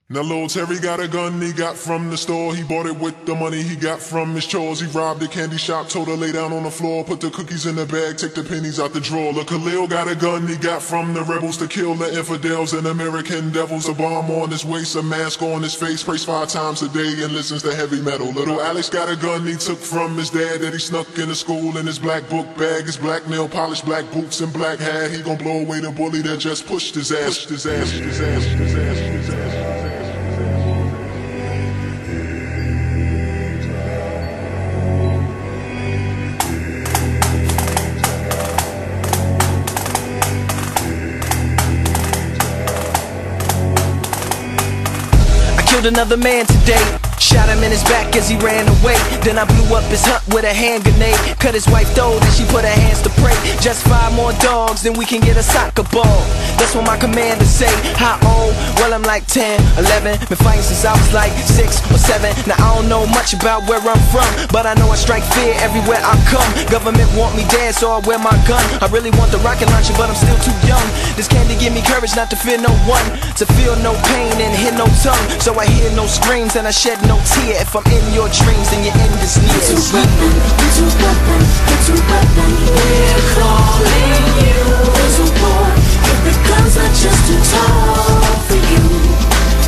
Now Lil Terry got a gun he got from the store. He bought it with the money he got from his chores. He robbed a candy shop, told her lay down on the floor, put the cookies in the bag, take the pennies out the drawer. Look, Khalil got a gun he got from the rebels to kill the infidels and American devils. A bomb on his waist, a mask on his face, prays 5 times a day and listens to heavy metal. Little Alex got a gun he took from his dad that he snuck into school in his black book bag. His black nail polish, black boots and black hat. He gon' blow away the bully that just pushed his ass. Killed another man today. Shot him in his back as he ran away. Then I blew up his hut with a hand grenade. Cut his wife throat and she put her hands to pray. Just 5 more dogs, then we can get a soccer ball. That's what my commander say. How old? Well, I'm like 10, 11. Been fighting since I was like 6 or 7. Now I don't know much about where I'm from, but I know I strike fear everywhere I come. Government want me dead, so I wear my gun. I really want the rocket launcher, but I'm still too young. This candy give me courage not to fear no one, to feel no pain and hear no tongue. So I hear no screams and I shed no tear. If I'm in your dreams, then your end is near. Little weapon, little weapon, little weapon. We're calling you. Little boy, if the guns are just too tall for you,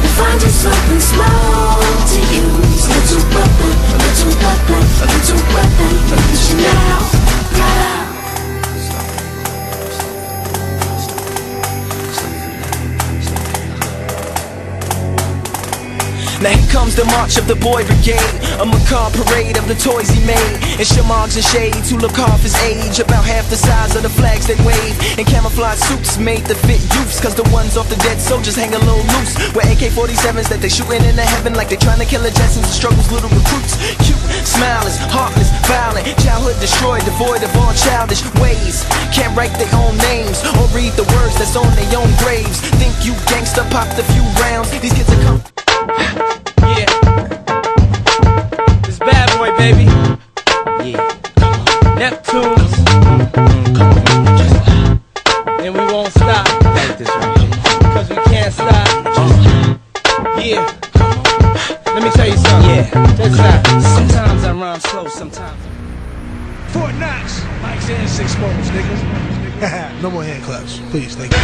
then find you something small to use. Little weapon, little weapon, little weapon. Use it now, now. Now here comes the march of the boy brigade, a macabre parade of the toys he made, in shamargs and shades who look half his age, about half the size of the flags they wave, in camouflage suits made to fit youths, cause the ones off the dead soldiers hang a little loose, with AK-47s that they shooting into heaven like they trying to kill a Jetsons who struggles little recruits. Cute, smiling, heartless, violent, childhood destroyed, devoid of all childish ways, can't write their own names or read the words that's on their own graves. Think you gangsta popped a few rounds, these kids are come. Yeah, it's Bad Boy, baby. Yeah, Neptunes. And we won't stop. Cause we can't stop. Yeah, let me tell you something. Yeah, that's not. Sometimes I rhyme slow, sometimes. Fort Knox, Mike's and 6 spoons, niggas. No more hand claps, please, thank you.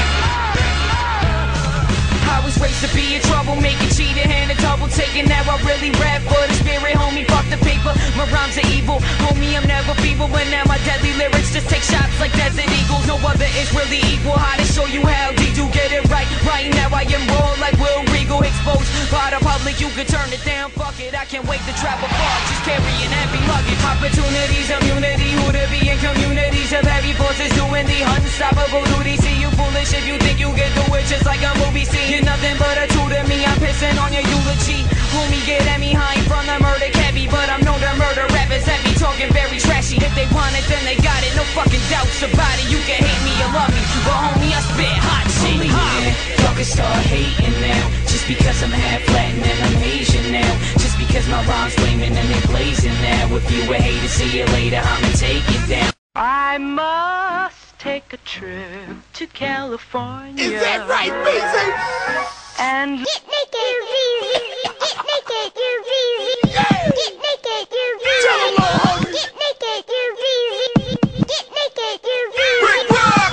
I was raised to be in trouble, making cheating, hand and double taking. Now I really rap for the spirit, homie. Fuck the paper, my rhymes are evil, homie. I'm never feeble, but now my deadly lyrics just take shots like Desert Eagles. No other is really equal. How to show you how did you get it right? Right now I am raw like Will Regal, exposed by the public. You can turn it down, fuck it. I can't wait to travel far, just carrying heavy luggage. Opportunities, immunity, who to be in communities of heavy forces doing the unstoppable duty. See you foolish if you think you get through it just like a movie scene. You're nothing but a tool to me, I'm pissing on your eulogy. Homie, get at me high from the murder cabby, but I'm known to murder rappers that be talking very trashy. If they want it, then they got it, no fucking doubts about it. You can hate me or love me, but homie, I spit hot shit. Y'all can start hating now, just because I'm half Latin and I'm Asian now, just because my rhymes flaming and they blazing now. If you a hater, see you later, I'ma take it down. I must take a trip to California. Is that right, Beezy? And Get naked, get naked, get naked, get naked, Tell 'em, little homie. get naked, get naked, Big Rock!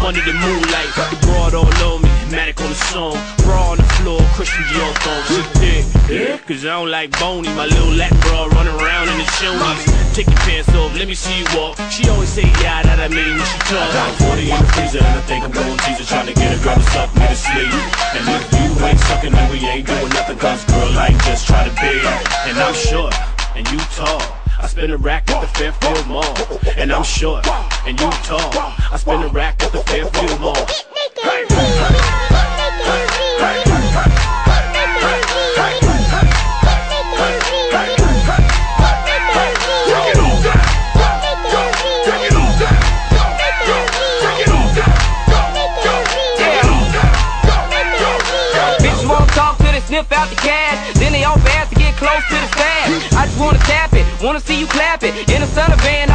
Under the moonlight, the broad all on me, Matic on the song, raw on the floor, Christian Dior thong, she thick, yeah, cause I don't like bony, my little Latin bra running around in the shonies, take your pants off, let me see you walk, she always say yeah, that I mean when she talk, I got 40 in the freezer and I think I'm going teaser, trying to get a girl to suck me to sleep, and if you ain't sucking then we ain't doing nothing, cause girl I ain't just try to be, and I'm short, and you tall, I spend a rack at the Fairfield Mall, and I'm short, and you tall. I spend a rack at the Fairfield Mall. Take it all down. sniff out the cash. Then they all fast to get close to the stash. I just wanna tap it, wanna see you clap it. In the sun of van.